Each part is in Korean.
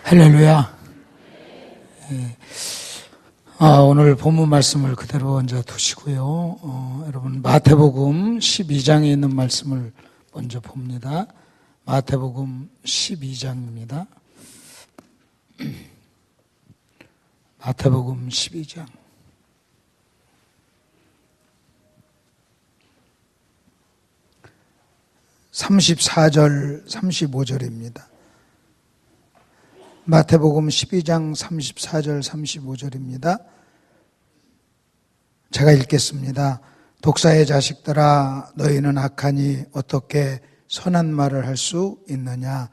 할렐루야. 오늘 본문 말씀을 그대로 얹어 두시고요. 여러분 마태복음 12장에 있는 말씀을 먼저 봅니다. 마태복음 12장입니다. 마태복음 12장. (34절) (35절입니다) 마태복음 12장 34절 35절입니다. 제가 읽겠습니다. 독사의 자식들아, 너희는 악하니 어떻게 선한 말을 할 수 있느냐?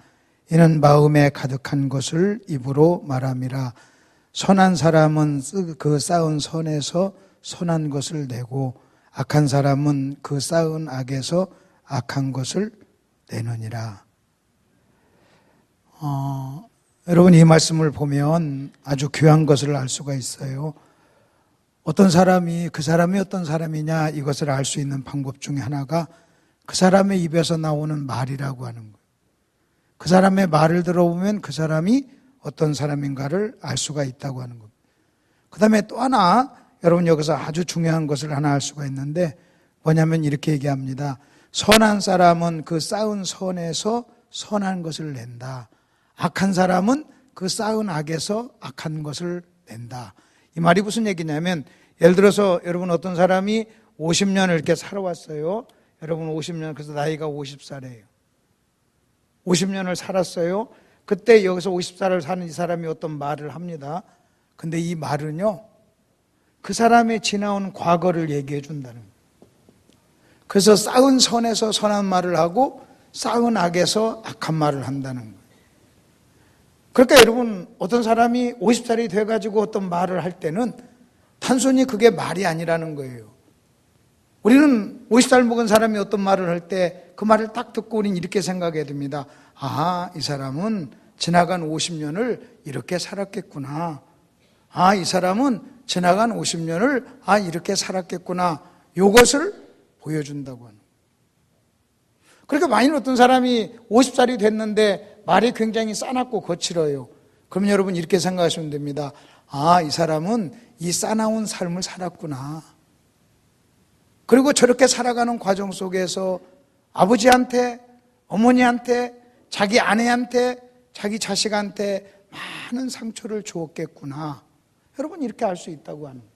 이는 마음에 가득한 것을 입으로 말함이라. 선한 사람은 그 쌓은 선에서 선한 것을 내고 악한 사람은 그 쌓은 악에서 악한 것을 내느니라. 여러분, 이 말씀을 보면 아주 귀한 것을 알 수가 있어요. 어떤 사람이 그 사람이 어떤 사람이냐, 이것을 알 수 있는 방법 중에 하나가 그 사람의 입에서 나오는 말이라고 하는 거예요. 그 사람의 말을 들어보면 그 사람이 어떤 사람인가를 알 수가 있다고 하는 겁니다. 그 다음에 또 하나, 여러분 여기서 아주 중요한 것을 하나 알 수가 있는데 뭐냐면 이렇게 얘기합니다. 선한 사람은 그 쌓은 선에서 선한 것을 낸다. 악한 사람은 그 쌓은 악에서 악한 것을 낸다. 이 말이 무슨 얘기냐면, 예를 들어서 여러분 어떤 사람이 50년을 이렇게 살아왔어요. 여러분 50년, 그래서 나이가 50살이에요. 50년을 살았어요. 그때 여기서 50살을 사는 이 사람이 어떤 말을 합니다. 근데 이 말은요, 그 사람의 지나온 과거를 얘기해 준다는 거예요. 그래서 쌓은 선에서 선한 말을 하고 쌓은 악에서 악한 말을 한다는 거예요. 그러니까 여러분, 어떤 사람이 50살이 돼가지고 어떤 말을 할 때는 단순히 그게 말이 아니라는 거예요. 우리는 50살 먹은 사람이 어떤 말을 할 때 그 말을 딱 듣고 우리는 이렇게 생각해야 됩니다. 아, 이 사람은 지나간 50년을 이렇게 살았겠구나. 아, 이 사람은 지나간 50년을 이렇게 살았겠구나. 이것을 보여준다고 하는 거예요. 그러니까 만일 어떤 사람이 50살이 됐는데 말이 굉장히 싸납고 거칠어요. 그럼 여러분 이렇게 생각하시면 됩니다. 아, 이 사람은 이 싸나운 삶을 살았구나. 그리고 저렇게 살아가는 과정 속에서 아버지한테, 어머니한테, 자기 아내한테, 자기 자식한테 많은 상처를 주었겠구나. 여러분 이렇게 알 수 있다고 하는 거예요.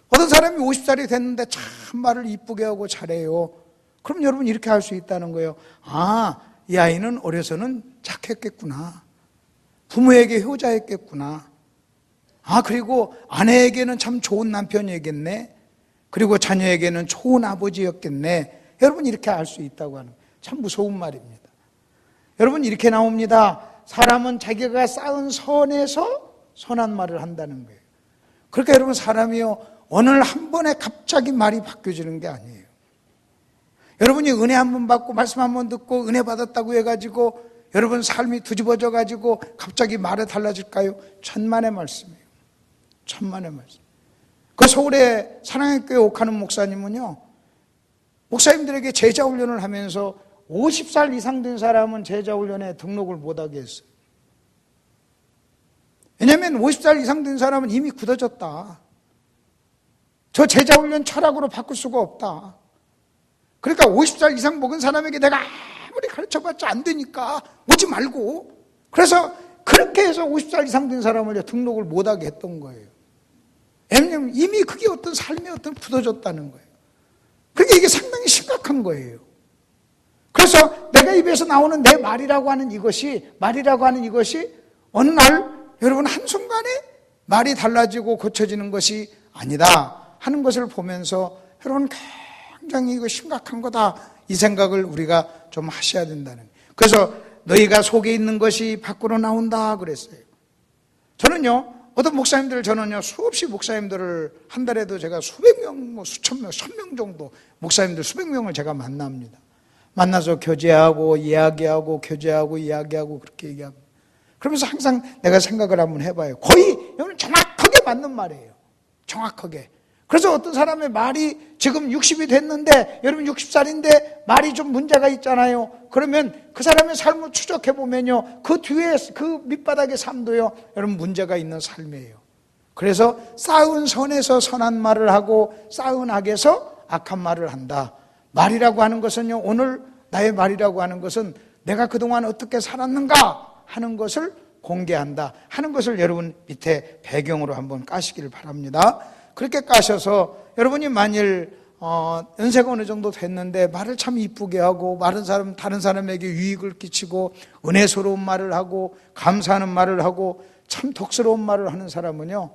어떤 사람이 50살이 됐는데 참 말을 이쁘게 하고 잘해요. 그럼 여러분 이렇게 할 수 있다는 거예요. 아, 이 아이는 어려서는 착했겠구나. 부모에게 효자였겠구나. 아, 그리고 아내에게는 참 좋은 남편이었겠네. 그리고 자녀에게는 좋은 아버지였겠네. 여러분 이렇게 알 수 있다고 하는 거예요. 참 무서운 말입니다. 여러분 이렇게 나옵니다. 사람은 자기가 쌓은 선에서 선한 말을 한다는 거예요. 그러니까 여러분, 사람이요, 어느 한 번에 갑자기 말이 바뀌어지는 게 아니에요. 여러분이 은혜 한 번 받고 말씀 한 번 듣고 은혜 받았다고 해가지고 여러분 삶이 뒤집어져 가지고 갑자기 말이 달라질까요? 천만의 말씀이에요. 천만의 말씀. 그 서울의 사랑의 교회 옥하는 목사님은요, 목사님들에게 제자 훈련을 하면서 50살 이상 된 사람은 제자 훈련에 등록을 못하게 했어요. 왜냐하면 50살 이상 된 사람은 이미 굳어졌다. 저 제자 훈련 철학으로 바꿀 수가 없다. 그러니까 50살 이상 먹은 사람에게 내가 아무리 가르쳐봤자 안 되니까 오지 말고, 그래서 그렇게 해서 50살 이상 된 사람을 등록을 못하게 했던 거예요. 왜냐하면 이미 그게 어떤 삶에 어떤 굳어졌다는 거예요. 그러니까 이게 상당히 심각한 거예요. 그래서 내가 입에서 나오는 내 말이라고 하는 이것이 어느 날 여러분 한순간에 말이 달라지고 고쳐지는 것이 아니다 하는 것을 보면서 여러분 굉장히 이거 심각한 거다, 이 생각을 우리가 좀 하셔야 된다는 거예요. 그래서 너희가 속에 있는 것이 밖으로 나온다 그랬어요. 저는요, 어떤 목사님들, 저는요, 수없이 목사님들을 한 달에도 제가 수백 명, 수천 명, 1000명 정도 목사님들 수백 명을 제가 만납니다. 만나서 교제하고 이야기하고 교제하고 이야기하고 그렇게 얘기합니다. 그러면서 항상 내가 생각을 한번 해봐요. 거의 여러분 정확하게 맞는 말이에요. 정확하게. 그래서 어떤 사람의 말이 지금 60이 됐는데, 여러분 60살인데 말이 좀 문제가 있잖아요. 그러면 그 사람의 삶을 추적해 보면요, 그 뒤에 그 밑바닥의 삶도요, 여러분 문제가 있는 삶이에요. 그래서 쌓은 선에서 선한 말을 하고 쌓은 악에서 악한 말을 한다. 말이라고 하는 것은요, 오늘 나의 말이라고 하는 것은 내가 그동안 어떻게 살았는가 하는 것을 공개한다 하는 것을 여러분 밑에 배경으로 한번 까시길 바랍니다. 그렇게 까셔서 여러분이 만일 연세가 어느 정도 됐는데 말을 참 이쁘게 하고 다른 사람에게 유익을 끼치고 은혜스러운 말을 하고 감사하는 말을 하고 참 덕스러운 말을 하는 사람은요,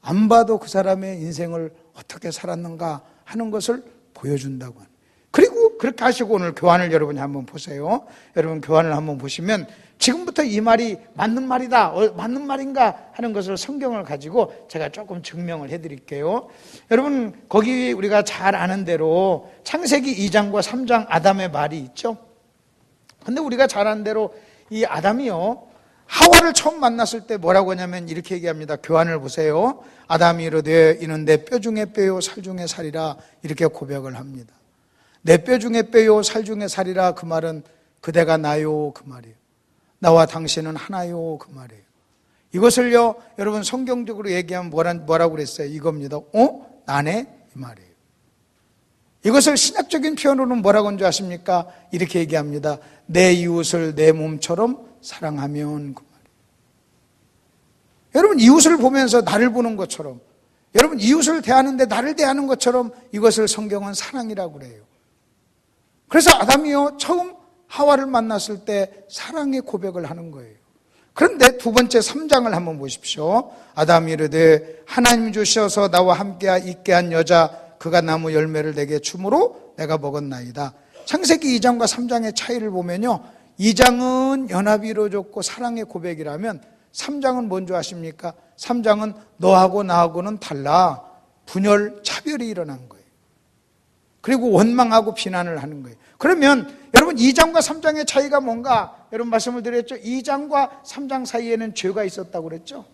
안 봐도 그 사람의 인생을 어떻게 살았는가 하는 것을 보여준다고 하는. 그리고 그렇게 하시고 오늘 교환을 여러분이 한번 보세요. 여러분 교환을 한번 보시면 지금부터 이 말이 맞는 말이다, 맞는 말인가 하는 것을 성경을 가지고 제가 조금 증명을 해드릴게요. 여러분 거기 우리가 잘 아는 대로 창세기 2장과 3장 아담의 말이 있죠. 근데 우리가 잘 아는 대로 이 아담이요, 하와를 처음 만났을 때 뭐라고 하냐면 이렇게 얘기합니다. 교환을 보세요. 아담이 이르되 이는 내 뼈 중에 뼈요 살 중에 살이라, 이렇게 고백을 합니다. 내 뼈 중에 뼈요 살 중에 살이라, 그 말은 그대가 나요 그 말이에요. 나와 당신은 하나요 그 말이에요. 이것을요 여러분 성경적으로 얘기하면 뭐라고 그랬어요? 이겁니다. 나네 이 말이에요. 이것을 신학적인 표현으로는 뭐라고 하는 줄 아십니까? 이렇게 얘기합니다. 내 이웃을 내 몸처럼 사랑하면 그 말이에요. 여러분 이웃을 보면서 나를 보는 것처럼, 여러분 이웃을 대하는데 나를 대하는 것처럼, 이것을 성경은 사랑이라고 그래요. 그래서 아담이요 처음 하와를 만났을 때 사랑의 고백을 하는 거예요. 그런데 두 번째 3장을 한번 보십시오. 아담이 이르되 하나님이 주셔서 나와 함께 있게 한 여자, 그가 나무 열매를 내게 주므로 내가 먹었나이다. 창세기 2장과 3장의 차이를 보면요, 2장은 연합이 이루어졌고 사랑의 고백이라면 3장은 뭔지 아십니까? 3장은 너하고 나하고는 달라 분열, 차별이 일어난 거예요. 그리고 원망하고 비난을 하는 거예요. 그러면 여러분 2장과 3장의 차이가 뭔가 여러분 말씀을 드렸죠. 2장과 3장 사이에는 죄가 있었다고 그랬죠.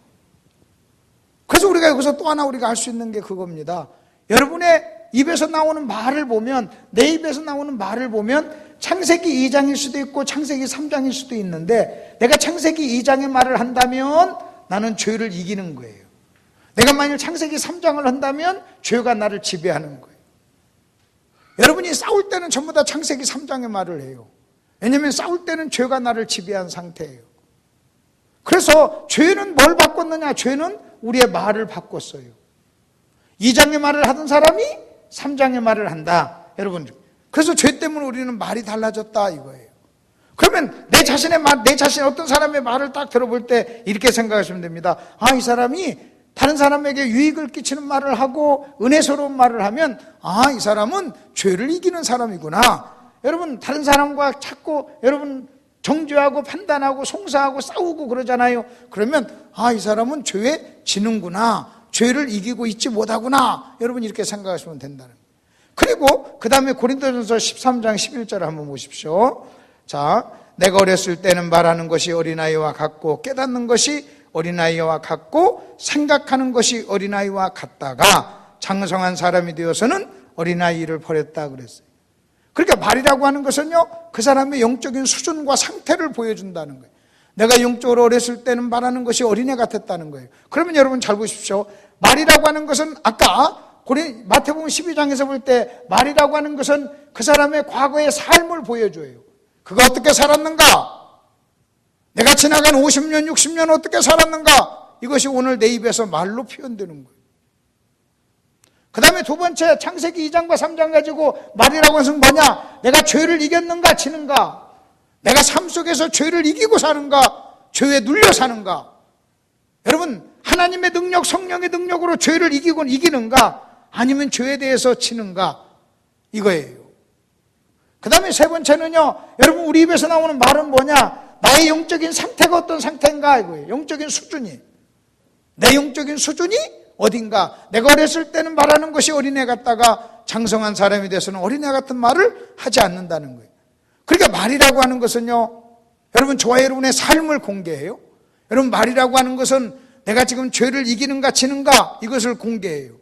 그래서 우리가 여기서 또 하나 우리가 알 수 있는 게 그겁니다. 여러분의 입에서 나오는 말을 보면, 내 입에서 나오는 말을 보면 창세기 2장일 수도 있고 창세기 3장일 수도 있는데, 내가 창세기 2장의 말을 한다면 나는 죄를 이기는 거예요. 내가 만일 창세기 3장을 한다면 죄가 나를 지배하는 거예요. 여러분이 싸울 때는 전부 다 창세기 3장의 말을 해요. 왜냐하면 싸울 때는 죄가 나를 지배한 상태예요. 그래서 죄는 뭘 바꿨느냐? 죄는 우리의 말을 바꿨어요. 2장의 말을 하던 사람이 3장의 말을 한다. 여러분, 그래서 죄 때문에 우리는 말이 달라졌다 이거예요. 그러면 내 자신의 말, 내 자신 어떤 사람의 말을 딱 들어볼 때 이렇게 생각하시면 됩니다. 이 사람이 다른 사람에게 유익을 끼치는 말을 하고 은혜스러운 말을 하면 이 사람은 죄를 이기는 사람이구나. 여러분 다른 사람과 자꾸 여러분 정죄하고 판단하고 송사하고 싸우고 그러잖아요. 그러면 이 사람은 죄에 지는구나. 죄를 이기고 있지 못하구나. 여러분 이렇게 생각하시면 된다는 거예요. 그리고 그 다음에 고린도전서 13장 11절을 한번 보십시오. 자, 내가 어렸을 때는 말하는 것이 어린아이와 같고 깨닫는 것이 어린아이와 같고 생각하는 것이 어린아이와 같다가 장성한 사람이 되어서는 어린아이를 버렸다 그랬어요. 그러니까 말이라고 하는 것은요, 그 사람의 영적인 수준과 상태를 보여준다는 거예요. 내가 영적으로 어렸을 때는 말하는 것이 어린애 같았다는 거예요. 그러면 여러분 잘 보십시오. 말이라고 하는 것은 아까 마태복음 12장에서 볼 때 말이라고 하는 것은 그 사람의 과거의 삶을 보여줘요. 그가 어떻게 살았는가? 내가 지나간 50년, 60년 어떻게 살았는가? 이것이 오늘 내 입에서 말로 표현되는 거예요. 그 다음에 두 번째 창세기 2장과 3장 가지고 말이라고 해서 뭐냐? 내가 죄를 이겼는가 지는가? 내가 삶 속에서 죄를 이기고 사는가? 죄에 눌려 사는가? 여러분 하나님의 능력, 성령의 능력으로 죄를 이기는가? 아니면 죄에 대해서 지는가? 이거예요. 그 다음에 세 번째는요, 여러분 우리 입에서 나오는 말은 뭐냐? 나의 영적인 상태가 어떤 상태인가 이거예요. 영적인 수준이. 내 영적인 수준이 어딘가. 내가 어렸을 때는 말하는 것이 어린애 같다가 장성한 사람이 돼서는 어린애 같은 말을 하지 않는다는 거예요. 그러니까 말이라고 하는 것은요, 여러분 저와 여러분의 삶을 공개해요. 여러분 말이라고 하는 것은 내가 지금 죄를 이기는가 지는가 이것을 공개해요.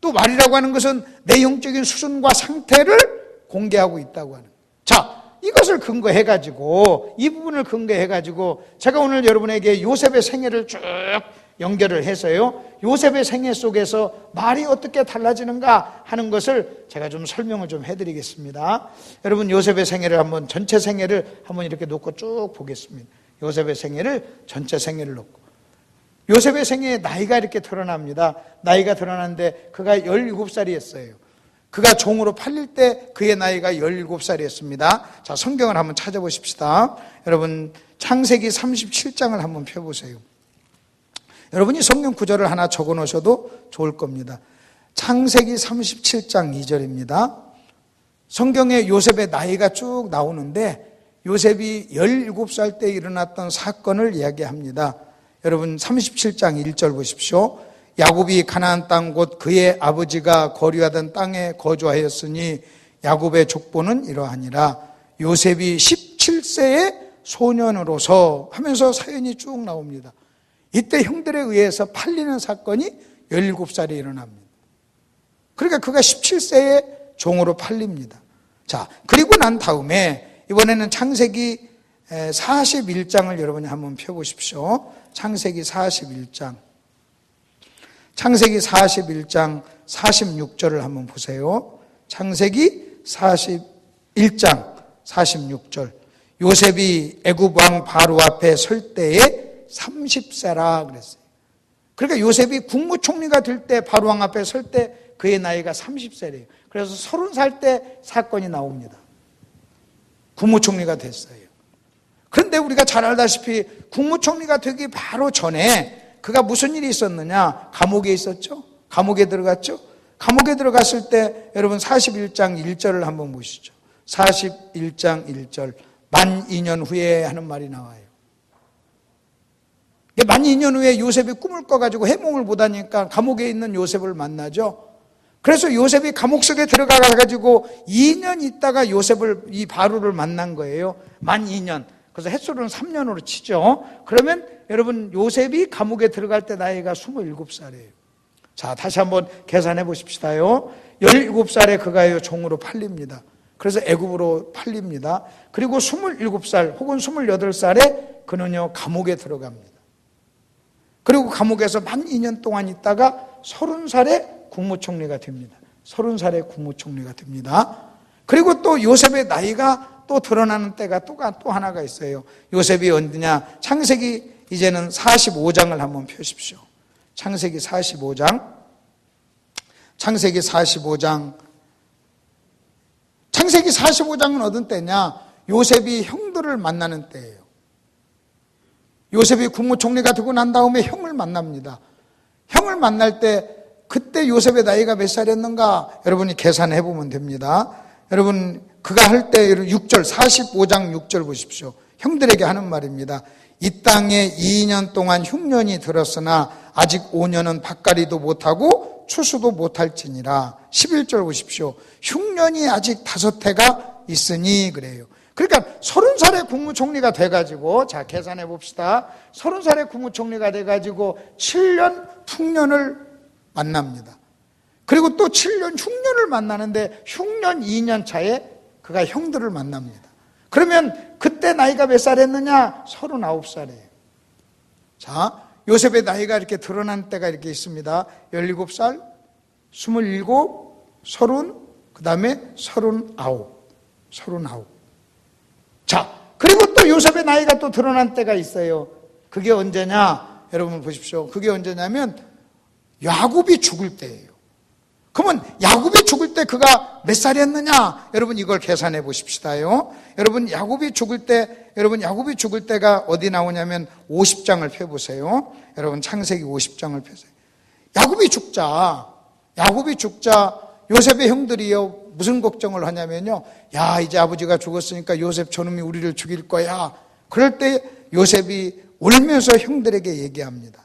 또 말이라고 하는 것은 내 영적인 수준과 상태를 공개하고 있다고 하는. 자, 이것을 근거해가지고, 이 부분을 근거해가지고 제가 오늘 여러분에게 요셉의 생애를 쭉 연결을 해서요, 요셉의 생애 속에서 말이 어떻게 달라지는가 하는 것을 제가 좀 설명을 좀 해드리겠습니다. 여러분, 요셉의 생애를 한번, 전체 생애를 한번 이렇게 놓고 쭉 보겠습니다. 요셉의 생애를, 전체 생애를 놓고. 요셉의 생애에 나이가 이렇게 드러납니다. 나이가 드러나는데 그가 17살이었어요. 그가 종으로 팔릴 때 그의 나이가 17살이었습니다. 자, 성경을 한번 찾아보십시다. 여러분, 창세기 37장을 한번 펴보세요. 여러분이 성경 구절을 하나 적어 놓으셔도 좋을 겁니다. 창세기 37장 2절입니다. 성경에 요셉의 나이가 쭉 나오는데 요셉이 17살 때 일어났던 사건을 이야기합니다. 여러분, 37장 1절 보십시오. 야곱이 가나안 땅 곧 그의 아버지가 거류하던 땅에 거주하였으니 야곱의 족보는 이러하니라. 요셉이 17세의 소년으로서 하면서 사연이 쭉 나옵니다. 이때 형들에 의해서 팔리는 사건이 17살에 일어납니다. 그러니까 그가 17세의 종으로 팔립니다. 자, 그리고 난 다음에 이번에는 창세기 41장을 여러분이 한번 펴보십시오. 창세기 41장. 창세기 41장 46절을 한번 보세요. 창세기 41장 46절. 요셉이 애굽 왕 바로 앞에 설 때에 30세라 그랬어요. 그러니까 요셉이 국무총리가 될 때, 바로 왕 앞에 설 때 그의 나이가 30세래요. 그래서 30살 때 사건이 나옵니다. 국무총리가 됐어요. 그런데 우리가 잘 알다시피 국무총리가 되기 바로 전에 그가 무슨 일이 있었느냐? 감옥에 있었죠? 감옥에 들어갔죠? 감옥에 들어갔을 때 여러분 41장 1절을 한번 보시죠. 41장 1절. 만 2년 후에 하는 말이 나와요. 만 2년 후에 요셉이 꿈을 꿔가지고 해몽을 못하니까 감옥에 있는 요셉을 만나죠. 그래서 요셉이 감옥 속에 들어가가지고 2년 있다가 요셉을, 이 바로를 만난 거예요. 만 2년. 그래서 햇수로는 3년으로 치죠. 그러면 여러분, 요셉이 감옥에 들어갈 때 나이가 27살이에요. 자, 다시 한번 계산해 보십시다요. 17살에 그가 종으로 팔립니다. 그래서 애굽으로 팔립니다. 그리고 27살 혹은 28살에 그는요 감옥에 들어갑니다. 그리고 감옥에서 만 2년 동안 있다가 30살에 국무총리가 됩니다. 30살에 국무총리가 됩니다. 그리고 또 요셉의 나이가 또 드러나는 때가 또 하나가 있어요. 요셉이 언제냐? 창세기 이제는 45장을 한번 펴십시오. 창세기 45장. 창세기 45장. 창세기 45장은 어떤 때냐? 요셉이 형들을 만나는 때예요. 요셉이 국무총리가 되고 난 다음에 형을 만납니다. 형을 만날 때 그때 요셉의 나이가 몇 살이었는가? 여러분이 계산해 보면 됩니다. 여러분, 그가 할 때 6절, 45장 6절 보십시오. 형들에게 하는 말입니다. 이 땅에 2년 동안 흉년이 들었으나 아직 5년은 밭갈이도 못하고 추수도 못할지니라. 11절 보십시오. 흉년이 아직 5해가 있으니 그래요. 그러니까 30살에 국무총리가 돼가지고, 자, 계산해 봅시다. 30살에 국무총리가 돼가지고 7년 풍년을 만납니다. 그리고 또 7년 흉년을 만나는데 흉년 2년 차에 그가 형들을 만납니다. 그러면 그때 나이가 몇 살이었느냐? 39살이에요. 자, 요셉의 나이가 이렇게 드러난 때가 이렇게 있습니다. 17살, 27, 30, 그 다음에 39. 자, 그리고 또 요셉의 나이가 또 드러난 때가 있어요. 그게 언제냐? 여러분 보십시오. 그게 언제냐면 야곱이 죽을 때예요. 그러면 야곱이 죽을 때 그가 몇 살이었느냐? 여러분 이걸 계산해 보십시다요. 여러분 야곱이 죽을 때가 어디 나오냐면 50장을 펴보세요. 여러분 창세기 50장을 펴세요. 야곱이 죽자 요셉의 형들이요 무슨 걱정을 하냐면요, 야 이제 아버지가 죽었으니까 요셉 저놈이 우리를 죽일 거야. 그럴 때 요셉이 울면서 형들에게 얘기합니다.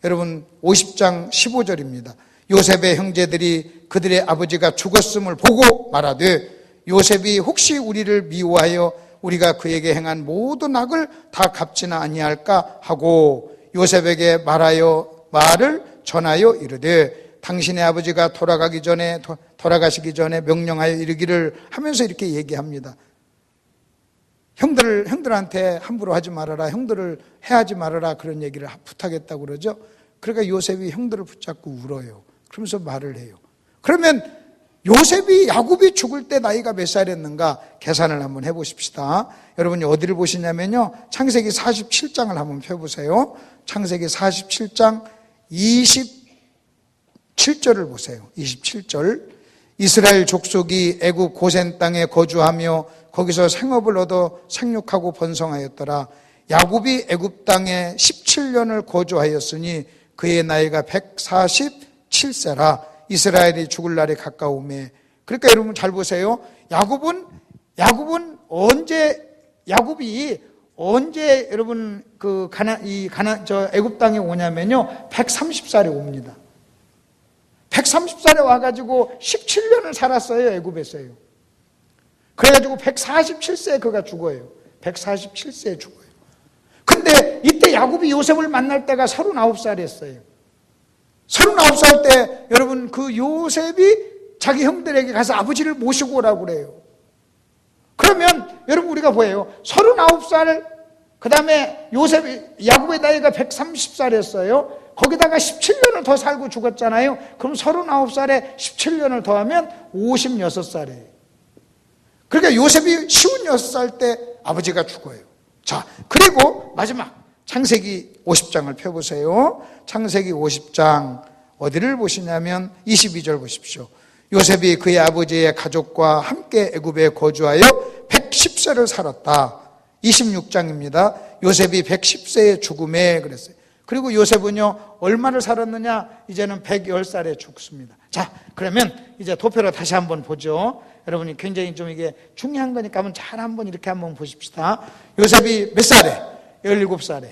여러분 50장 15절입니다. 요셉의 형제들이 그들의 아버지가 죽었음을 보고 말하되 요셉이 혹시 우리를 미워하여 우리가 그에게 행한 모든 악을 다 갚지는 아니할까 하고 요셉에게 말을 전하여 이르되 당신의 아버지가 돌아가기 전에 돌아가시기 전에 명령하여 이르기를 하면서 이렇게 얘기합니다. 형들한테 함부로 하지 말아라, 형들을 해하지 말아라, 그런 얘기를 부탁했다고 그러죠. 그러니까 요셉이 형들을 붙잡고 울어요. 그러면서 말을 해요. 그러면 야곱이 죽을 때 나이가 몇 살이었는가 계산을 한번 해보십시다. 여러분이 어디를 보시냐면요, 창세기 47장을 한번 펴보세요. 창세기 47장 27절을 보세요. 27절. 이스라엘 족속이 애굽 고센 땅에 거주하며 거기서 생업을 얻어 생육하고 번성하였더라. 야곱이 애굽 땅에 17년을 거주하였으니 그의 나이가 147세라. 이스라엘이 죽을 날이 가까우매. 그러니까 여러분 잘 보세요. 야곱이 언제 여러분 애굽 땅에 오냐면요, 130살에 옵니다. 130살에 와가지고 17년을 살았어요. 애굽에서요. 그래가지고 147세에 그가 죽어요. 147세에 죽어요. 근데 이때 야곱이 요셉을 만날 때가 39살이었어요. 39살 때 여러분 그 요셉이 자기 형들에게 가서 아버지를 모시고 오라고 그래요. 그러면 여러분 우리가 뭐예요? 39살, 그 다음에 야곱의 나이가 130살이었어요. 거기다가 17년을 더 살고 죽었잖아요. 그럼 39살에 17년을 더하면 56살이에요. 그러니까 요셉이 56살 때 아버지가 죽어요. 자, 그리고 마지막 창세기 50장을 펴보세요. 창세기 50장 어디를 보시냐면 22절 보십시오. 요셉이 그의 아버지의 가족과 함께 애굽에 거주하여 110세를 살았다. 26장입니다. 요셉이 110세의 죽음에 그랬어요. 그리고 요셉은요, 얼마를 살았느냐? 이제는 110살에 죽습니다. 자, 그러면 이제 도표로 다시 한번 보죠. 여러분이 굉장히 좀 이게 중요한 거니까 한번 잘 한번 이렇게 한번 보십시다. 요셉이 몇 살에? 17살에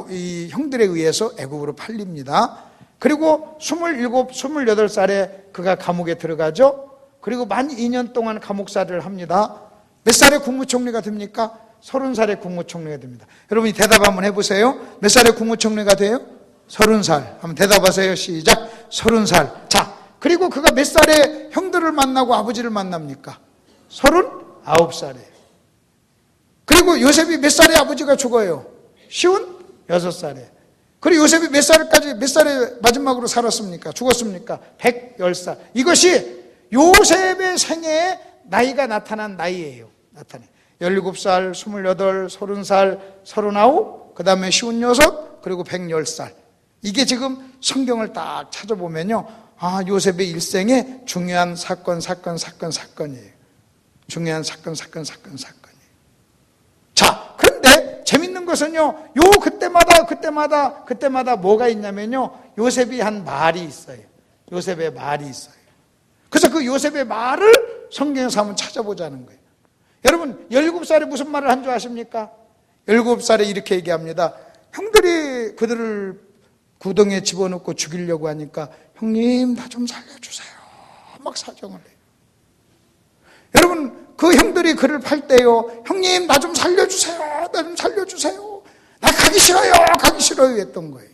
이 형들에 의해서 애굽으로 팔립니다. 그리고 27, 28살에 그가 감옥에 들어가죠. 그리고 만 2년 동안 감옥살이를 합니다. 몇 살에 국무총리가 됩니까? 30살에 국무총리가 됩니다. 여러분이 대답 한번 해보세요. 몇 살에 국무총리가 돼요? 30살. 한번 대답하세요. 시작. 30살. 자, 그리고 그가 몇 살에 형들을 만나고 아버지를 만납니까? 39살이에요. 그리고 요셉이 몇 살에 아버지가 죽어요? 56살에. 그리고 요셉이 몇 살에 마지막으로 살았습니까? 죽었습니까? 110살. 이것이 요셉의 생애에 나이가 나타난 나이예요. 17살, 28, 30살, 39, 그 다음에 56, 그리고 110살. 이게 지금 성경을 딱 찾아보면요, 요셉의 일생에 중요한 사건이에요. 중요한 사건이에요. 자, 그런데 재밌는 것은요, 그때마다 뭐가 있냐면요, 요셉이 한 말이 있어요. 요셉의 말이 있어요. 그래서 그 요셉의 말을 성경에서 한번 찾아보자는 거예요. 여러분, 17살에 무슨 말을 한 줄 아십니까? 17살에 이렇게 얘기합니다. 형들이 그들을 구덩이에 집어넣고 죽이려고 하니까, 형님, 나 좀 살려주세요. 막 사정을 해요. 여러분, 그 형들이 그를 팔 때요, 형님, 나 좀 살려주세요. 나 좀 살려주세요. 나 가기 싫어요. 했던 거예요.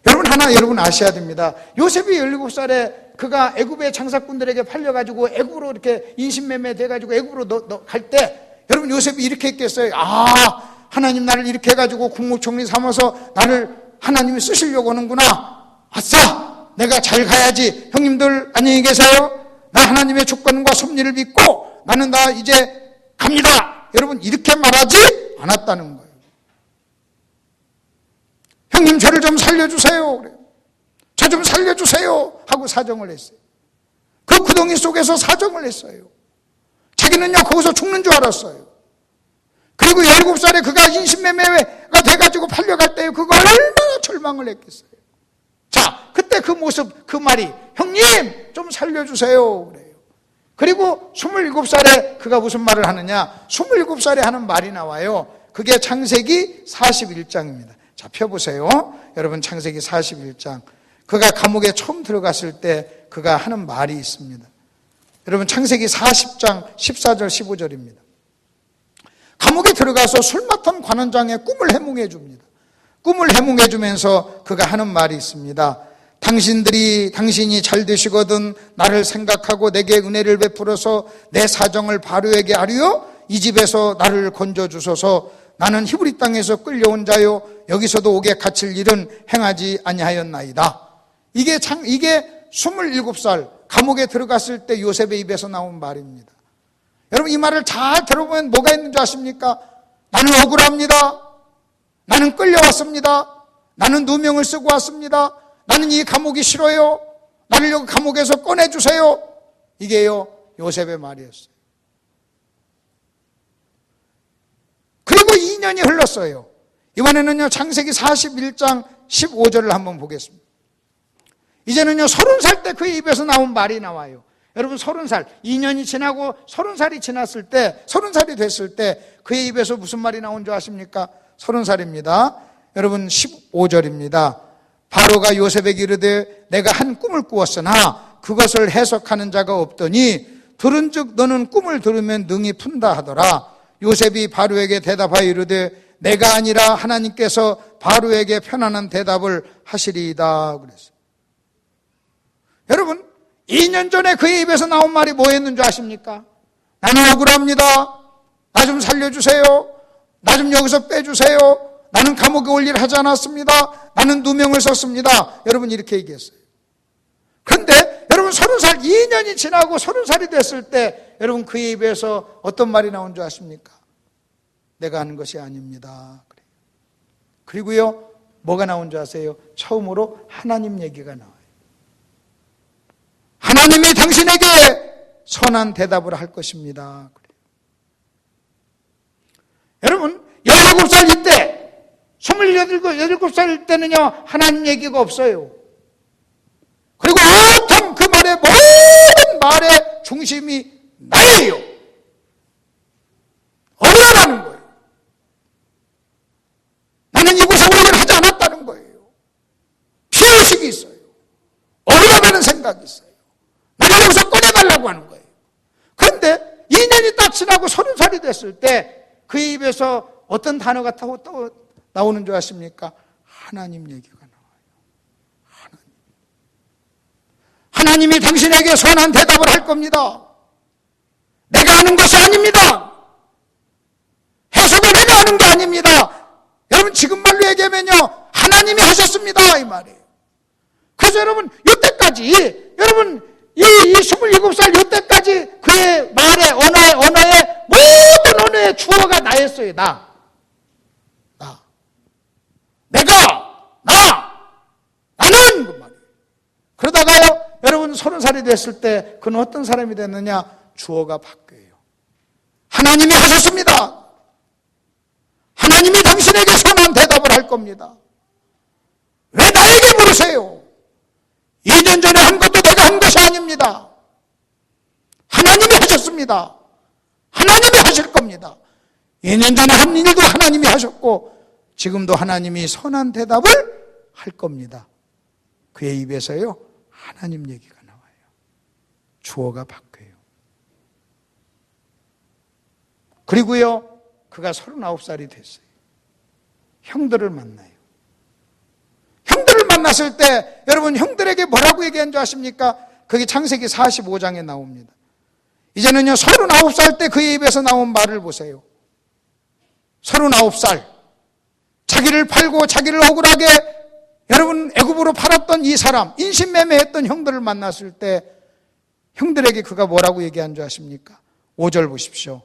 여러분 아셔야 됩니다. 요셉이 17살에 그가 애굽의 장사꾼들에게 팔려가지고 애굽으로 이렇게 인신매매 돼가지고 애굽으로 갈 때, 여러분 요셉이 이렇게 했겠어요? 하나님 나를 이렇게 해가지고 국무총리 삼아서 나를 하나님이 쓰시려고 하는구나. 아싸! 내가 잘 가야지. 형님들 안녕히 계세요. 나 하나님의 주권과 섭리를 믿고 나는 나 이제 갑니다. 여러분 이렇게 말하지 않았다는 거예요. 형님 저를 좀 살려주세요. 그래요. 저 좀 살려주세요 하고 사정을 했어요. 그 구덩이 속에서 사정을 했어요. 자기는요 거기서 죽는 줄 알았어요. 그리고 17살에 그가 인신매매가 돼가지고 팔려갈 때 그거 얼마나 절망을 했겠어요. 자, 그때 그 모습, 그 말이 형님 좀 살려주세요 그래요. 그리고 27살에 그가 무슨 말을 하느냐, 27살에 하는 말이 나와요. 그게 창세기 41장입니다. 자, 펴보세요. 여러분 창세기 41장. 그가 감옥에 처음 들어갔을 때 그가 하는 말이 있습니다. 여러분 창세기 40장 14절 15절입니다. 감옥에 들어가서 술 맡은 관원장의 꿈을 해몽해 줍니다. 꿈을 해몽해 주면서 그가 하는 말이 있습니다. 당신이 잘 되시거든 나를 생각하고 내게 은혜를 베풀어서 내 사정을 바로에게 아뢰어 이 집에서 나를 건져주소서. 나는 히브리 땅에서 끌려온 자요 여기서도 옥에 갇힐 일은 행하지 아니하였나이다. 이게 27살 감옥에 들어갔을 때 요셉의 입에서 나온 말입니다. 여러분 이 말을 잘 들어보면 뭐가 있는 줄 아십니까? 나는 억울합니다. 나는 끌려왔습니다. 나는 누명을 쓰고 왔습니다. 나는 이 감옥이 싫어요. 나를 여기 감옥에서 꺼내주세요. 이게요 요셉의 말이었어요. 그리고 2년이 흘렀어요. 이번에는요 창세기 41장 15절을 한번 보겠습니다. 이제는요 30살 때 그의 입에서 나온 말이 나와요. 여러분 30살, 2년이 지나고 30살이 지났을 때, 30살이 됐을 때 그의 입에서 무슨 말이 나온 줄 아십니까? 30살입니다. 여러분 15절입니다. 바로가 요셉에게 이르되 내가 한 꿈을 꾸었으나 그것을 해석하는 자가 없더니 들은즉 너는 꿈을 들으면 능히 푼다 하더라. 요셉이 바로에게 대답하여 이르되 내가 아니라 하나님께서 바로에게 편안한 대답을 하시리이다 그랬어요. 여러분 2년 전에 그의 입에서 나온 말이 뭐였는 줄 아십니까? 나는 억울합니다. 나 좀 살려주세요. 나 좀 여기서 빼주세요. 나는 감옥에 올 일 하지 않았습니다. 나는 누명을 썼습니다. 여러분 이렇게 얘기했어요. 그런데 여러분 30살 2년이 지나고 30살이 됐을 때 여러분 그의 입에서 어떤 말이 나온 줄 아십니까? 내가 하는 것이 아닙니다. 그리고요 뭐가 나온 줄 아세요? 처음으로 하나님 얘기가 나와요. 하나님이 당신에게 선한 대답을 할 것입니다. 여러분 17살 이때 27살 때는요 하나님 얘기가 없어요. 그리고 온통 그 말의 모든 말의 중심이 나예요. 억울하다는 거예요. 나는 이곳에 오기를 하지 않았다는 거예요. 피해의식이 있어요. 억울하다는 생각이 있어요. 나를 여기서 꺼내달라고 하는 거예요. 그런데 2년이 딱 지나고 30살이 됐을 때 그의 입에서 어떤 단어가 또 나오는 줄 아십니까? 하나님 얘기가 나와요. 하나님이 당신에게 선한 대답을 할 겁니다. 내가 하는 것이 아닙니다. 해석을 내가 하는 게 아닙니다. 여러분 지금 말로 얘기하면요 하나님이 하셨습니다 이 말이에요. 그래서 여러분 이때까지 여러분 이 27살 이때까지 그의 말의 언어의 모든 언어의 주어가 나였어요. 나는 그 말이에요. 그러다가요 여러분 30살이 됐을 때 그는 어떤 사람이 됐느냐? 주어가 바뀌어요. 하나님이 하셨습니다. 하나님이 당신에게 선한 대답을 할 겁니다. 왜 나에게 물으세요? 2년 전에 한 것도 내가 한 것이 아닙니다. 하나님이 하셨습니다. 하나님이 하실 겁니다. 2년 전에 한 일도 하나님이 하셨고 지금도 하나님이 선한 대답을 할 겁니다. 그의 입에서요 하나님 얘기가 나와요. 주어가 바뀌어요. 그리고요 그가 39살이 됐어요. 형들을 만나요. 형들을 만났을 때 여러분 형들에게 뭐라고 얘기한 줄 아십니까? 그게 창세기 45장에 나옵니다. 이제는요 39살 때 그의 입에서 나온 말을 보세요. 39살 자기를 팔고 자기를 억울하게 여러분 애굽으로 팔았던 이 사람 인신매매했던 형들을 만났을 때 형들에게 그가 뭐라고 얘기한 줄 아십니까? 5절 보십시오.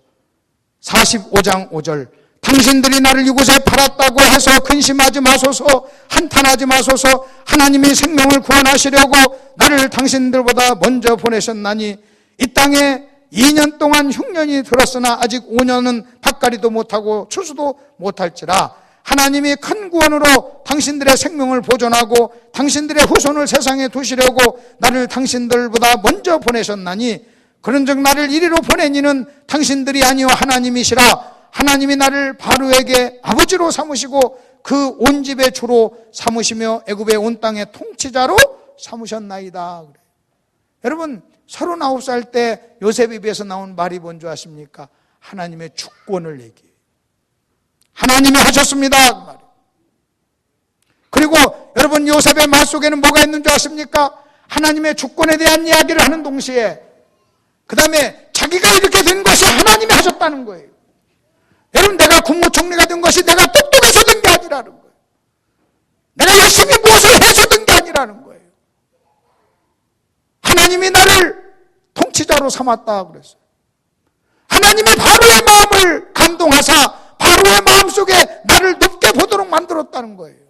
45장 5절 당신들이 나를 이곳에 팔았다고 해서 근심하지 마소서 한탄하지 마소서 하나님이 생명을 구원하시려고 나를 당신들보다 먼저 보내셨나니 이 땅에 2년 동안 흉년이 들었으나 아직 5년은 밭갈이도 못하고 추수도 못할지라 하나님이 큰 구원으로 당신들의 생명을 보존하고 당신들의 후손을 세상에 두시려고 나를 당신들보다 먼저 보내셨나니 그런즉 나를 이리로 보낸 이는 당신들이 아니요 하나님이시라 하나님이 나를 바로에게 아버지로 삼으시고 그 온 집의 주로 삼으시며 애굽의 온 땅의 통치자로 삼으셨나이다. 그래요. 여러분 39살 때 요셉 입에서 나온 말이 뭔지 아십니까? 하나님의 주권을 얘기해요. 하나님이 하셨습니다. 그 말이에요. 그리고 여러분, 요셉의 말 속에는 뭐가 있는 줄 아십니까? 하나님의 주권에 대한 이야기를 하는 동시에 그 다음에 자기가 이렇게 된 것이 하나님이 하셨다는 거예요. 여러분, 내가 국무총리가 된 것이 내가 똑똑해서 된 게 아니라는 거예요. 내가 열심히 무엇을 해서 된 게 아니라는 거예요. 하나님이 나를 통치자로 삼았다 그랬어요. 하나님이 바로의 마음을 감동하사 바로의 마음속에 나를 높게 보도록 만들었다는 거예요.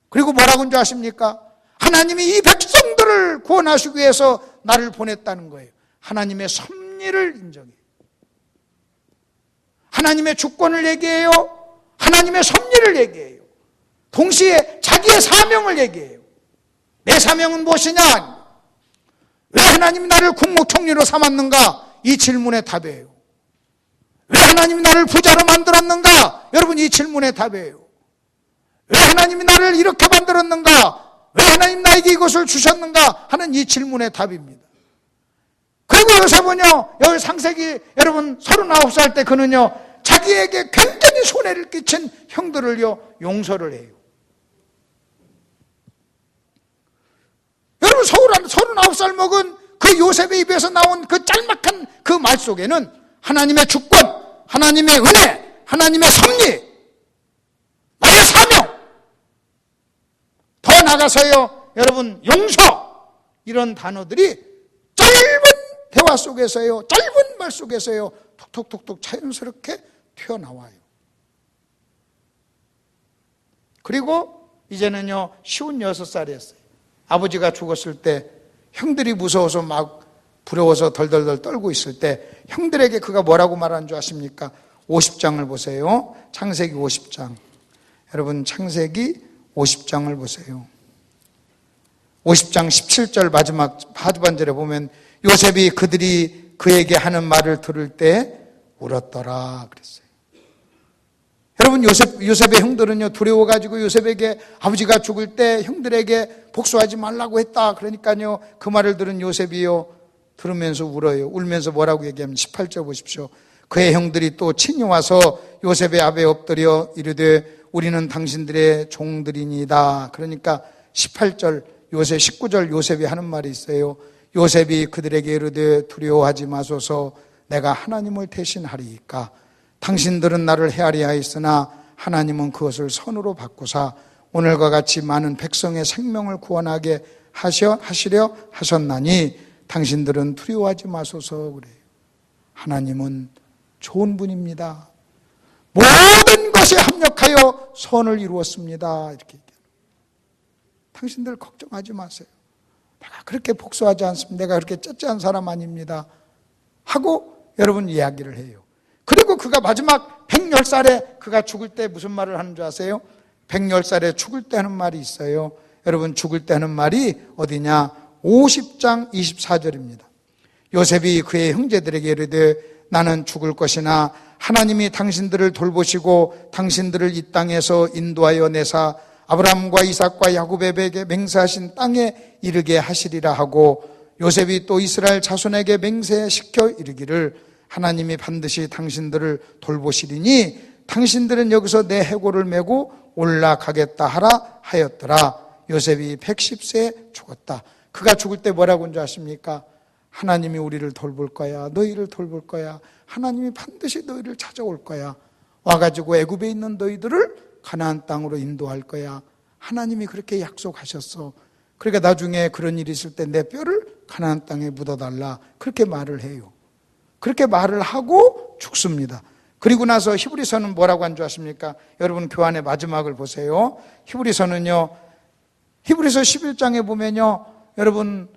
그리고 뭐라고 한 줄 아십니까? 하나님이 이 백성들을 구원하시기 위해서 나를 보냈다는 거예요. 하나님의 섭리를 인정해요. 하나님의 주권을 얘기해요. 하나님의 섭리를 얘기해요. 동시에 자기의 사명을 얘기해요. 내 사명은 무엇이냐? 왜 하나님이 나를 국무총리로 삼았는가? 이 질문의 답이에요. 왜 하나님이 나를 부자로 만들었는가? 여러분, 이 질문의 답이에요. 왜 하나님이 나를 이렇게 만들었는가? 왜 하나님 나에게 이것을 주셨는가? 하는 이 질문의 답입니다. 그리고 요셉은요, 여기 창세기 여러분 39살 때 그는요, 자기에게 굉장히 손해를 끼친 형들을요, 용서를 해요. 여러분, 39살 먹은 그 요셉의 입에서 나온 그 짤막한 그 말 속에는 하나님의 주권, 하나님의 은혜, 하나님의 섭리, 나의 사명, 더 나가서요, 여러분, 용서, 이런 단어들이 짧은 대화 속에서요, 짧은 말 속에서요, 톡톡톡톡 자연스럽게 튀어나와요. 그리고 이제는요, 56살이었어요. 아버지가 죽었을 때 형들이 무서워서 막 부러워서 덜덜덜 떨고 있을 때 형들에게 그가 뭐라고 말하는 줄 아십니까? 50장을 보세요. 창세기 50장. 여러분, 창세기 50장을 보세요. 50장 17절 마지막 하반절에 보면 요셉이 그들이 그에게 하는 말을 들을 때 울었더라 그랬어요. 여러분, 요셉의 형들은요, 두려워가지고 요셉에게 아버지가 죽을 때 형들에게 복수하지 말라고 했다. 그러니까요, 그 말을 들은 요셉이요, 들으면서 울어요. 울면서 뭐라고 얘기하면 18절 보십시오. 그의 형들이 또 친히 와서 요셉의 앞에 엎드려 이르되 우리는 당신들의 종들이니다. 그러니까 18절 요셉, 19절 요셉이 하는 말이 있어요. 요셉이 그들에게 이르되 두려워하지 마소서, 내가 하나님을 대신하리이까. 당신들은 나를 헤아려 하였으나 하나님은 그것을 선으로 바꾸사 오늘과 같이 많은 백성의 생명을 구원하게 하시려 하셨나니 당신들은 두려워하지 마소서 그래요. 하나님은 좋은 분입니다. 모든 것에 합력하여 선을 이루었습니다. 이렇게 얘기해요. 당신들 걱정하지 마세요. 내가 그렇게 복수하지 않습니다. 내가 그렇게 쩌찌한 사람 아닙니다. 하고 여러분 이야기를 해요. 그리고 그가 마지막 110살에 그가 죽을 때 무슨 말을 하는 줄 아세요? 110살에 죽을 때 하는 말이 있어요. 여러분, 죽을 때 하는 말이 어디냐? 50장 24절입니다. 요셉이 그의 형제들에게 이르되 나는 죽을 것이나 하나님이 당신들을 돌보시고 당신들을 이 땅에서 인도하여 내사 아브라함과 이삭과 야곱에게 맹세하신 땅에 이르게 하시리라 하고, 요셉이 또 이스라엘 자손에게 맹세시켜 이르기를 하나님이 반드시 당신들을 돌보시리니 당신들은 여기서 내 해골을 메고 올라가겠다 하라 하였더라. 요셉이 110세에 죽었다. 그가 죽을 때 뭐라고 한 줄 아십니까? 하나님이 우리를 돌볼 거야. 너희를 돌볼 거야. 하나님이 반드시 너희를 찾아올 거야. 와가지고 애굽에 있는 너희들을 가나안 땅으로 인도할 거야. 하나님이 그렇게 약속하셨어. 그러니까 나중에 그런 일이 있을 때 내 뼈를 가나안 땅에 묻어달라. 그렇게 말을 해요. 그렇게 말을 하고 죽습니다. 그리고 나서 히브리서는 뭐라고 한 줄 아십니까? 여러분, 교환의 마지막을 보세요. 히브리서는요, 히브리서 11장에 보면요, 여러분,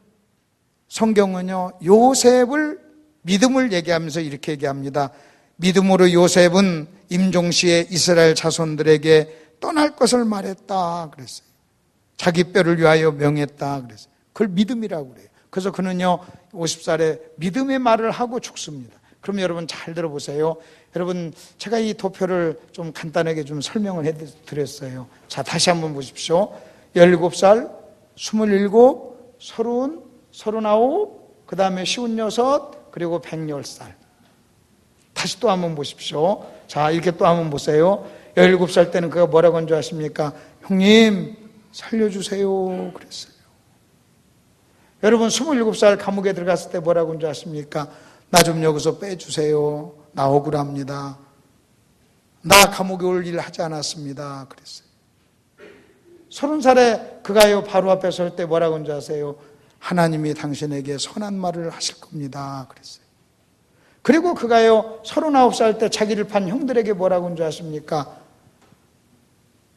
성경은요, 요셉을 믿음을 얘기하면서 이렇게 얘기합니다. 믿음으로 요셉은 임종시에 이스라엘 자손들에게 떠날 것을 말했다 그랬어요. 자기 뼈를 위하여 명했다 그랬어요. 그걸 믿음이라고 그래요. 그래서 그는요, 50살에 믿음의 말을 하고 죽습니다. 그럼 여러분 잘 들어보세요. 여러분, 제가 이 도표를 좀 간단하게 좀 설명을 해드렸어요. 자, 다시 한번 보십시오. 17살, 27, 30, 39, 그 다음에 56, 그리고 110살. 다시 또 한번 보십시오. 자, 이렇게 또 한번 보세요. 17살 때는 그가 뭐라고 한 줄 아십니까? 형님, 살려주세요 그랬어요. 여러분 27살 감옥에 들어갔을 때 뭐라고 한줄 아십니까? 나 좀 여기서 빼주세요. 나 억울합니다. 나 감옥에 올 일 하지 않았습니다 그랬어요. 30살에 그가요 바로 앞에 설 때 뭐라고 한줄 아세요? 하나님이 당신에게 선한 말을 하실 겁니다 그랬어요. 그리고 그가요 39살 때 자기를 판 형들에게 뭐라고 한줄 아십니까?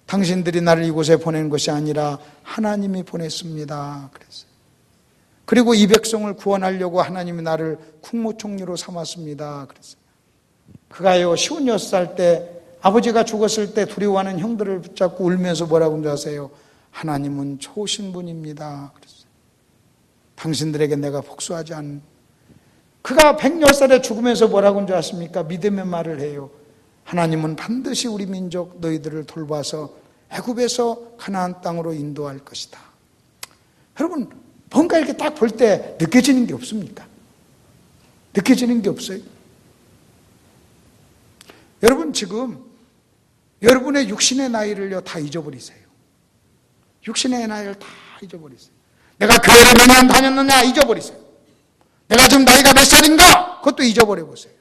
당신들이 나를 이곳에 보낸 것이 아니라 하나님이 보냈습니다 그랬어요. 그리고 이 백성을 구원하려고 하나님이 나를 국무총리로 삼았습니다 그랬어요. 그가요 56살 때 아버지가 죽었을 때 두려워하는 형들을 붙잡고 울면서 뭐라고 한줄 아세요? 하나님은 좋으신 분입니다 그랬어요. 당신들에게 내가 복수하지 않는. 그가 110살에 죽으면서 뭐라고 한줄 아십니까? 믿음의 말을 해요. 하나님은 반드시 우리 민족 너희들을 돌봐서 애굽에서 가나안 땅으로 인도할 것이다. 여러분 뭔가 이렇게 딱 볼 때 느껴지는 게 없습니까? 느껴지는 게 없어요? 여러분 지금 여러분의 육신의 나이를요 다 잊어버리세요. 육신의 나이를 다 잊어버리세요. 내가 교회를 몇 년 다녔느냐 잊어버리세요. 내가 지금 나이가 몇 살인가 그것도 잊어버려보세요.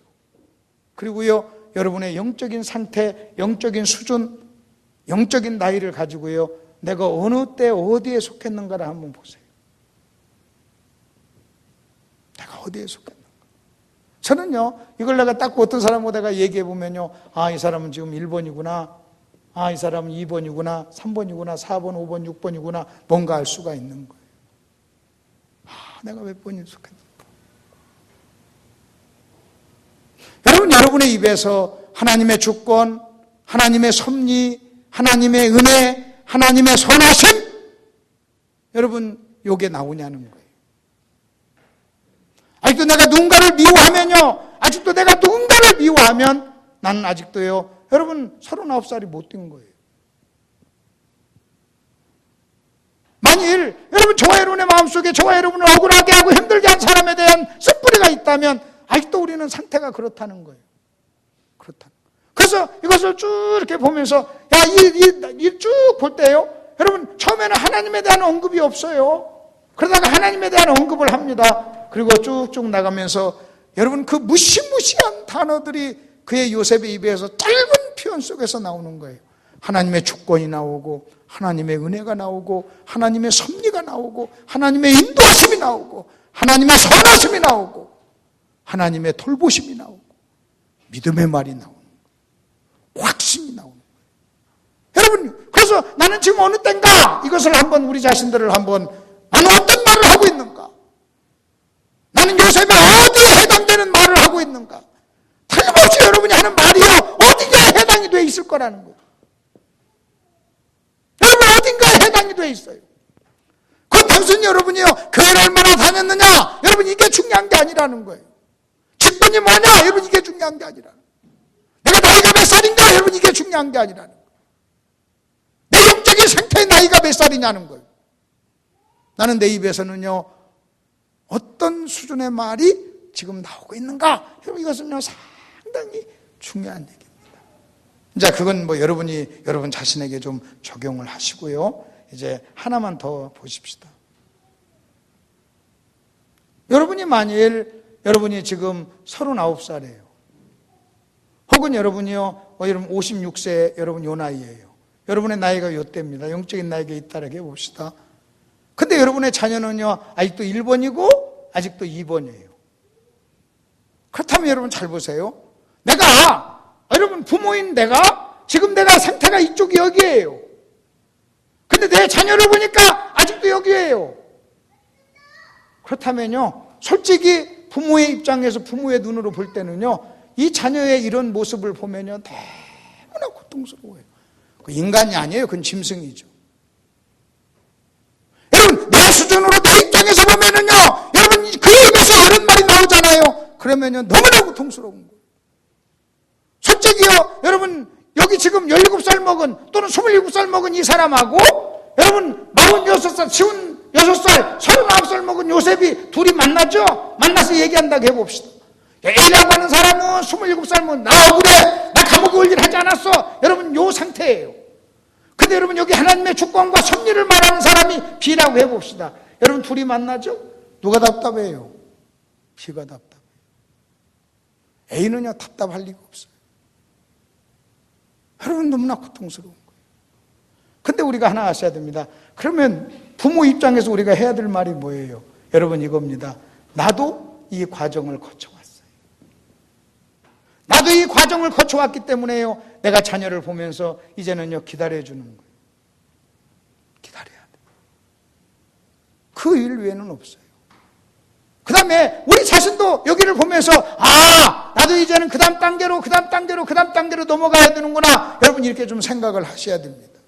그리고요 여러분의 영적인 상태, 영적인 수준, 영적인 나이를 가지고요 내가 어느 때 어디에 속했는가를 한번 보세요. 내가 어디에 속했는가. 저는요 이걸 내가 딱 어떤 사람하고 내가 얘기해 보면요 아 이 사람은 지금 1번이구나, 아 이 사람은 2번이구나, 3번이구나, 4번, 5번, 6번이구나 뭔가 알 수가 있는 거예요. 아 내가 몇 번에 속했는가. 여러분 여러분의 입에서 하나님의 주권, 하나님의 섭리, 하나님의 은혜, 하나님의 선하심 여러분 요게 나오냐는 거예요. 아직도 내가 누군가를 미워하면요 아직도 내가 누군가를 미워하면 나는 아직도요 여러분 39살이 못 된 거예요. 만일 여러분 저와 여러분의 마음속에 저와 여러분을 억울하게 하고 힘들게 한 사람에 대한 씁뿌리가 있다면 아직도 우리는 상태가 그렇다는 거예요. 그렇다. 그래서 이것을 쭉 이렇게 보면서 이 쭉 볼 때요 여러분 처음에는 하나님에 대한 언급이 없어요. 그러다가 하나님에 대한 언급을 합니다. 그리고 쭉쭉 나가면서 여러분 그 무시무시한 단어들이 그의 요셉의 입에서 짧은 표현 속에서 나오는 거예요. 하나님의 주권이 나오고 하나님의 은혜가 나오고 하나님의 섭리가 나오고 하나님의 인도하심이 나오고 하나님의 선하심이 나오고 하나님의 돌보심이 나오고 믿음의 말이 나오는 거예요. 확신이 나오는 거예요. 여러분 그래서 나는 지금 어느 때인가 이것을 한번 우리 자신들을 한번 나는 어떤 말을 하고 있는가, 나는 요셉에 어디에 해당되는 말을 하고 있는가. 틀림없이 여러분이 하는 말이요 어디에 해당이 돼 있을 거라는 거예요. 여러분 어딘가에 해당이 돼 있어요. 그건 단순히 여러분이요 교회를 얼마나 다녔느냐 여러분 이게 중요한 게 아니라는 거예요. 직분이 뭐냐 여러분 이게 중요한 게 아니라는 거예요. 내가 나이가 몇 살인가 여러분 이게 중요한 게 아니라는 거예요. 내 영적인 상태의 나이가 몇 살이냐는 거예요. 나는 내 입에서는요 어떤 수준의 말이 지금 나오고 있는가 여러분 이것은요 상당히 중요한 얘기입니다. 이제 그건 뭐 여러분 자신에게 좀 적용을 하시고요. 이제 하나만 더 보십시다. 여러분이 만일 여러분이 지금 39살이에요. 혹은 여러분이요 여러분 56세 여러분 요 나이예요. 여러분의 나이가 요때입니다. 영적인 나이가 있다라고 해봅시다. 근데 여러분의 자녀는요 아직도 1번이고 아직도 2번이에요. 그렇다면 여러분 잘 보세요. 여러분 부모인 지금 내가 상태가 이쪽이 여기에요. 근데 내 자녀를 보니까 아직도 여기에요. 그렇다면요 솔직히 부모의 입장에서 부모의 눈으로 볼 때는요 이 자녀의 이런 모습을 보면요 너무나 고통스러워요. 인간이 아니에요. 그건 짐승이죠. 여러분 내 수준으로 내 입장에서 보면은요 여러분 그 입에서 이런 말이 나오잖아요. 그러면요 너무나 고통스러운 거예요. 솔직히요 여러분 여기 지금 17살 먹은 또는 27살 먹은 이 사람하고 여러분 46살 56살 39살 먹은 요셉이 둘이 만나죠. 만나서 얘기한다고 해봅시다. A라고 하는 사람은 27살 먹은 나 억울해 나 감옥에 올 일 하지 않았어 여러분 요 상태예요. 그 그런데 여러분 여기 하나님의 주권과 섭리를 말하는 사람이 B라고 해봅시다. 여러분 둘이 만나죠? 누가 답답해요? B가 답답해요. A는요 답답할 리가 없어요. 여러분 너무나 고통스러운 거예요. 근데 우리가 하나 아셔야 됩니다. 그러면 부모 입장에서 우리가 해야 될 말이 뭐예요? 여러분 이겁니다. 나도 이 과정을 거쳐왔어요. 나도 이 과정을 거쳐왔기 때문에요. 내가 자녀를 보면서 이제는요 기다려주는 거예요. 기다려야 돼요. 그 일 외에는 없어요. 그 다음에 우리 자신도 여기를 보면서 나도 이제는 그 다음 단계로 넘어가야 되는구나. 여러분 이렇게 좀 생각을 하셔야 됩니다.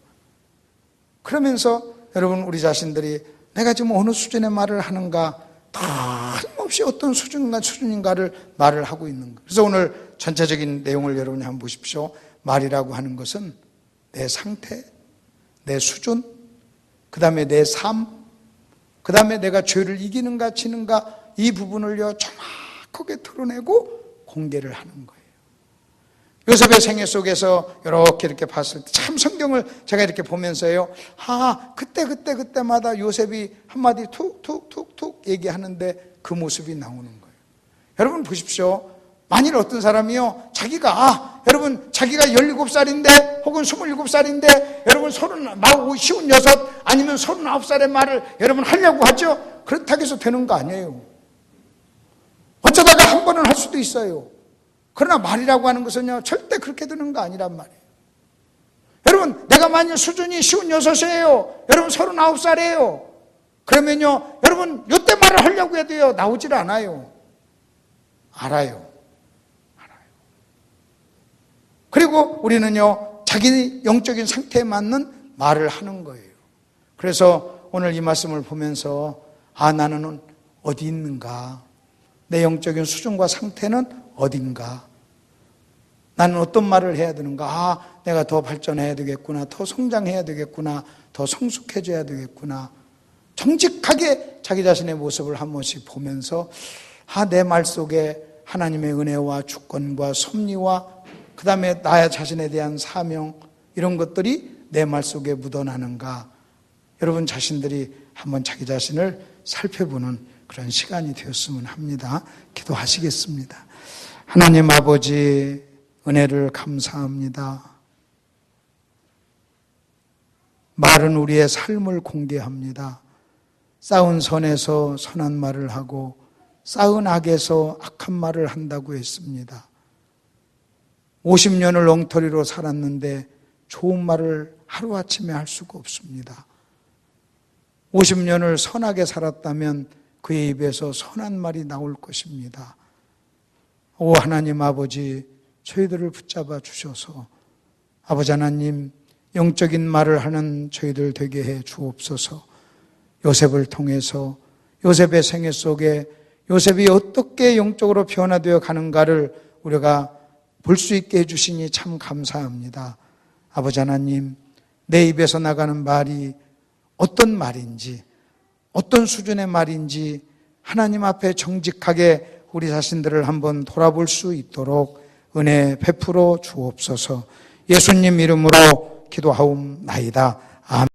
그러면서 여러분 우리 자신들이 내가 지금 어느 수준의 말을 하는가, 다름없이 어떤 수준인가를 말을 하고 있는 거예요. 그래서 오늘 전체적인 내용을 여러분이 한번 보십시오. 말이라고 하는 것은 내 상태, 내 수준, 그 다음에 내 삶, 그 다음에 내가 죄를 이기는가 지는가, 이 부분을요 정확하게 드러내고 공개를 하는 거예요. 요셉의 생애 속에서 이렇게 봤을 때 참 성경을 제가 이렇게 보면서요, 그때마다 요셉이 한마디 툭툭툭툭 얘기하는데 그 모습이 나오는 거예요. 여러분 보십시오. 만일 어떤 사람이요 자기가 17살인데 혹은 27살인데 여러분 56 아니면 39살의 말을 여러분 하려고 하죠. 그렇다고 해서 되는 거 아니에요. 어쩌다가 한 번은 할 수도 있어요. 그러나 말이라고 하는 것은요 절대 그렇게 되는 거 아니란 말이에요. 여러분 내가 만약 수준이 56이에요. 여러분 39살이에요. 그러면요 여러분 이때 말을 하려고 해도요 나오질 않아요. 알아요. 그리고 우리는요 자기 영적인 상태에 맞는 말을 하는 거예요. 그래서 오늘 이 말씀을 보면서 나는 어디 있는가, 내 영적인 수준과 상태는 어딘가, 나는 어떤 말을 해야 되는가, 내가 더 발전해야 되겠구나, 더 성장해야 되겠구나, 더 성숙해져야 되겠구나, 정직하게 자기 자신의 모습을 한 번씩 보면서 내 말 속에 하나님의 은혜와 주권과 섭리와 그 다음에 나 자신에 대한 사명, 이런 것들이 내 말 속에 묻어나는가, 여러분 자신들이 한번 자기 자신을 살펴보는 그런 시간이 되었으면 합니다. 기도하시겠습니다. 하나님 아버지, 은혜를 감사합니다. 말은 우리의 삶을 공개합니다. 쌓은 선에서 선한 말을 하고 쌓은 악에서 악한 말을 한다고 했습니다. 50년을 엉터리로 살았는데 좋은 말을 하루아침에 할 수가 없습니다. 50년을 선하게 살았다면 그의 입에서 선한 말이 나올 것입니다. 오 하나님 아버지, 저희들을 붙잡아 주셔서 아버지 하나님, 영적인 말을 하는 저희들 되게 해 주옵소서. 요셉을 통해서 요셉의 생애 속에 요셉이 어떻게 영적으로 변화되어 가는가를 우리가 볼 수 있게 해주시니 참 감사합니다. 아버지 하나님, 내 입에서 나가는 말이 어떤 말인지, 어떤 수준의 말인지 하나님 앞에 정직하게 우리 자신들을 한번 돌아볼 수 있도록 은혜 베풀어 주옵소서. 예수님 이름으로 기도하옵나이다. 아멘.